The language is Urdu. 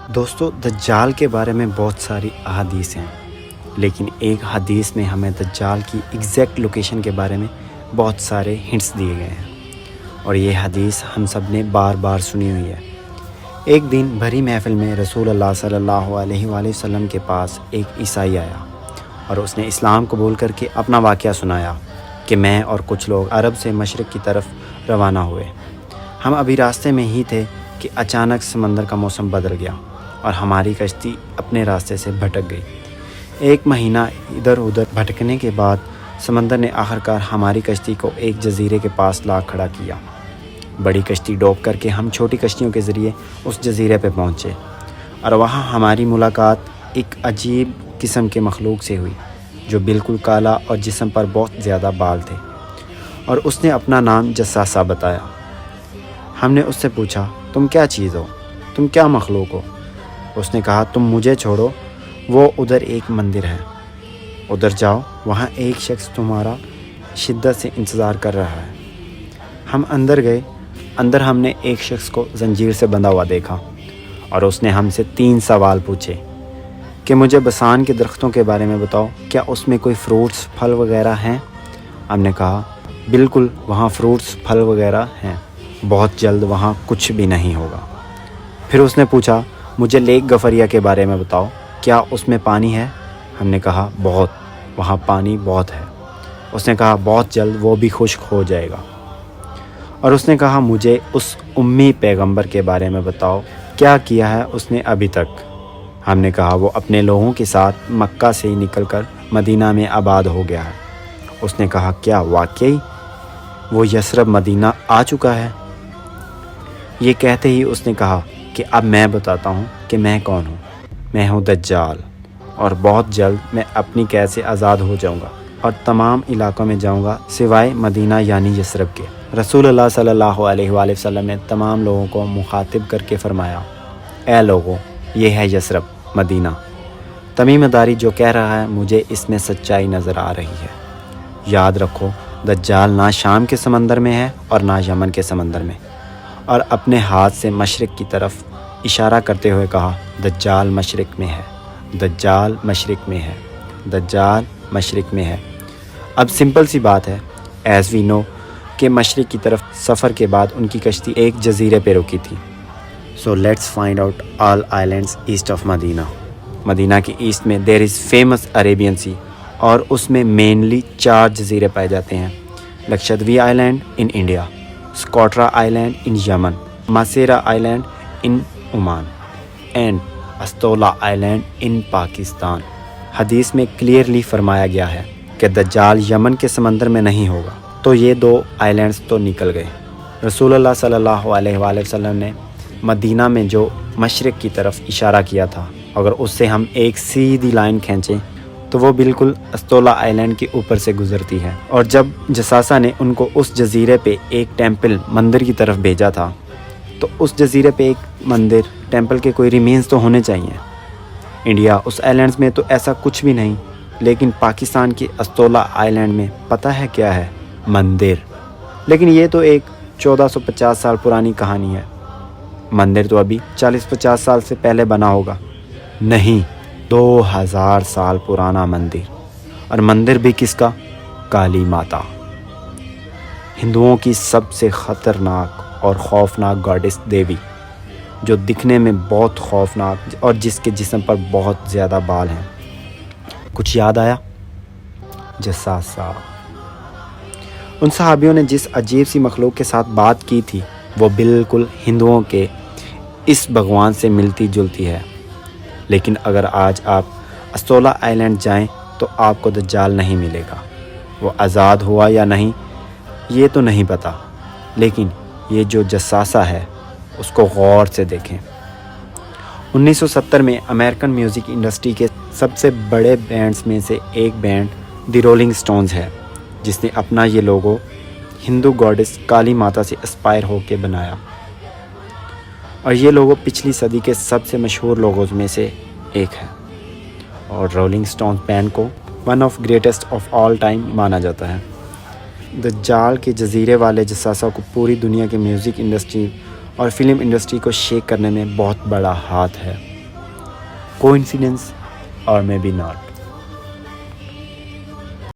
دوستو دجال کے بارے میں بہت ساری احادیث ہیں، لیکن ایک حدیث میں ہمیں دجال کی ایگزیکٹ لوکیشن کے بارے میں بہت سارے ہنٹس دیے گئے ہیں، اور یہ حدیث ہم سب نے بار بار سنی ہوئی ہے۔ ایک دن بھری محفل میں رسول اللہ صلی اللہ علیہ وآلہ وسلم کے پاس ایک عیسائی آیا اور اس نے اسلام قبول کر کے اپنا واقعہ سنایا کہ میں اور کچھ لوگ عرب سے مشرق کی طرف روانہ ہوئے۔ ہم ابھی راستے میں ہی تھے کہ اچانک سمندر کا موسم بدل گیا اور ہماری کشتی اپنے راستے سے بھٹک گئی۔ ایک مہینہ ادھر ادھر بھٹکنے کے بعد سمندر نے آخرکار ہماری کشتی کو ایک جزیرے کے پاس لا کھڑا کیا۔ بڑی کشتی ڈوب کر کے ہم چھوٹی کشتیوں کے ذریعے اس جزیرے پہ پہنچے، اور وہاں ہماری ملاقات ایک عجیب قسم کے مخلوق سے ہوئی جو بالکل کالا اور جسم پر بہت زیادہ بال تھے، اور اس نے اپنا نام جساسہ بتایا۔ ہم نے اس سے پوچھا، تم کیا چیز ہو؟ تم کیا مخلوق ہو؟ اس نے کہا، تم مجھے چھوڑو، وہ ادھر ایک مندر ہے، ادھر جاؤ، وہاں ایک شخص تمہارا شدت سے انتظار کر رہا ہے۔ ہم اندر گئے۔ اندر ہم نے ایک شخص کو زنجیر سے بندھا ہوا دیکھا، اور اس نے ہم سے 3 سوال پوچھے کہ مجھے بسان کے درختوں کے بارے میں بتاؤ، کیا اس میں کوئی فروٹس پھل وغیرہ ہیں؟ ہم نے کہا، بالکل وہاں فروٹس پھل وغیرہ ہیں، بہت جلد وہاں کچھ بھی نہیں ہوگا۔ پھر اس نے پوچھا، مجھے لیک غفریہ کے بارے میں بتاؤ، کیا اس میں پانی ہے؟ ہم نے کہا، بہت، وہاں پانی بہت ہے۔ اس نے کہا، بہت جلد وہ بھی خشک ہو جائے گا۔ اور اس نے کہا، مجھے اس امی پیغمبر کے بارے میں بتاؤ، کیا کیا ہے اس نے ابھی تک؟ ہم نے کہا، وہ اپنے لوگوں کے ساتھ مکہ سے نکل کر مدینہ میں آباد ہو گیا ہے۔ اس نے کہا، کیا واقعی وہ یثرب مدینہ آ چکا ہے؟ یہ کہتے ہی اس نے کہا کہ اب میں بتاتا ہوں کہ میں کون ہوں۔ میں ہوں دجال، اور بہت جلد میں اپنی قید سے آزاد ہو جاؤں گا اور تمام علاقوں میں جاؤں گا سوائے مدینہ یعنی یثرب کے۔ رسول اللہ صلی اللہ علیہ وآلہ وسلم نے تمام لوگوں کو مخاطب کر کے فرمایا، اے لوگوں، یہ ہے یثرب، مدینہ۔ تمیم داری جو کہہ رہا ہے، مجھے اس میں سچائی نظر آ رہی ہے۔ یاد رکھو، دجال نہ شام کے سمندر میں ہے اور نہ یمن کے سمندر میں۔ اور اپنے ہاتھ سے مشرق کی طرف اشارہ کرتے ہوئے کہا، دجال مشرق میں ہے، دجال مشرق میں ہے، دجال مشرق میں ہے۔ اب سمپل سی بات ہے، ایز وی نو کہ مشرق کی طرف سفر کے بعد ان کی کشتی ایک جزیرے پہ رکی تھی۔ So let's find out all islands east of Medina. Medina کے ایسٹ میں دیر از فیمس عریبین سی، اور اس میں مینلی 4 جزیرے پائے جاتے ہیں: Lakshadweep island in India, Socotra island in Yemen, Masirah island in Oman, and Astola island in Pakistan. حدیث میں کلیئرلی فرمایا گیا ہے کہ دجال یمن کے سمندر میں نہیں ہوگا، تو یہ 2 آئی لینڈز تو نکل گئے۔ رسول اللہ صلی اللہ علیہ وآلہ وسلم نے مدینہ میں جو مشرق کی طرف اشارہ کیا تھا، اگر اس سے ہم ایک سیدھی لائن کھینچیں تو وہ بالکل استولا آئی لینڈ کے اوپر سے گزرتی ہے۔ اور جب جساسہ نے ان کو اس جزیرے پہ ایک ٹیمپل مندر کی طرف بھیجا تھا، تو اس جزیرے پہ ایک مندر ٹیمپل کے کوئی ریمینز تو ہونے چاہیے۔ انڈیا اس آئی لینڈز میں تو ایسا کچھ بھی نہیں، لیکن پاکستان کے استولا آئی لینڈ میں پتہ ہے کیا ہے؟ مندر۔ لیکن یہ تو ایک 1450 سال پرانی کہانی ہے۔ مندر تو ابھی 40-50 سال سے پہلے بنا ہوگا۔ نہیں، 2000 سال پرانا مندر، اور مندر بھی کس کا؟ کالی ماتا، ہندوؤں کی سب سے خطرناک اور خوفناک گاڈس دیوی، جو دکھنے میں بہت خوفناک اور جس کے جسم پر بہت زیادہ بال ہیں۔ کچھ یاد آیا؟ جساسہ۔ ان صحابیوں نے جس عجیب سی مخلوق کے ساتھ بات کی تھی، وہ بالکل ہندوؤں کے اس بھگوان سے ملتی جلتی ہے۔ لیکن اگر آج آپ استولا آئی لینڈ جائیں تو آپ کو دجال نہیں ملے گا۔ وہ آزاد ہوا یا نہیں یہ تو نہیں پتہ، لیکن یہ جو جساسہ ہے اس کو غور سے دیکھیں۔ 1970 میں امریکن میوزک انڈسٹری کے سب سے بڑے بینڈز میں سے ایک بینڈ دی رولنگ سٹونز ہے، جس نے اپنا یہ لوگو ہندو گاڈس کالی ماتا سے اسپائر ہو کے بنایا، اور یہ لوگو پچھلی صدی کے سب سے مشہور لوگوز میں سے ایک ہے، اور رولنگ سٹونز بینڈ کو one of greatest of all time مانا جاتا ہے۔ دجال کے جزیرے والے جساسہ کو پوری دنیا کے میوزک انڈسٹری اور فلم انڈسٹری کو شیک کرنے میں بہت بڑا ہاتھ ہے۔ coincidence or maybe not.